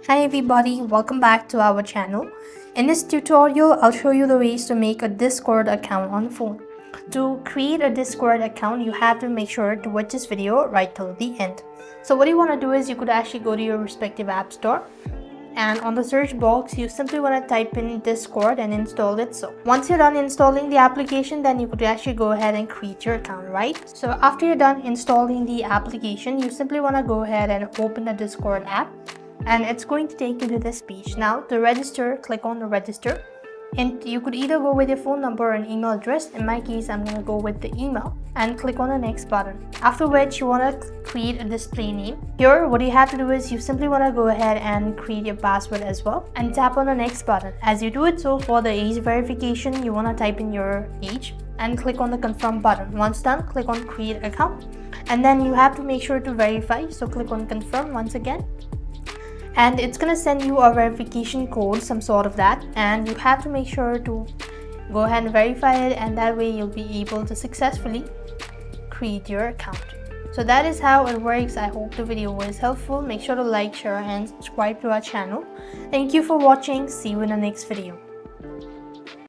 Hi everybody, welcome back to our channel. In this tutorial, I'll show you the ways to make a Discord account on phone. To create a Discord account, you have to make sure to watch this video right till the end. So what you want to do is you could actually go to your respective app store, and on the search box you simply want to type in Discord and install it. So once you're done installing the application, then you could actually go ahead and create your account, right? So after you're done installing the application, you simply want to go ahead and open the Discord app, and it's going to take you to this page. Now to register, click on the register, and you could either go with your phone number or an email address. In my case, I'm going to go with the email, and click on the next button, after which you want to create a display name. Here what you have to do is you simply want to go ahead and create your password as well, and tap on the next button. As you do it, so for the age verification, you want to type in your age and click on the confirm button. Once done, click on create account, and then you have to make sure to verify, so click on confirm once again, and it's gonna send you a verification code, some sort of that, and you have to make sure to go ahead and verify it, and that way you'll be able to successfully create your account. So that is how it works. I hope the video was helpful. Make sure to like, share and subscribe to our channel. Thank you for watching. See you in the next video.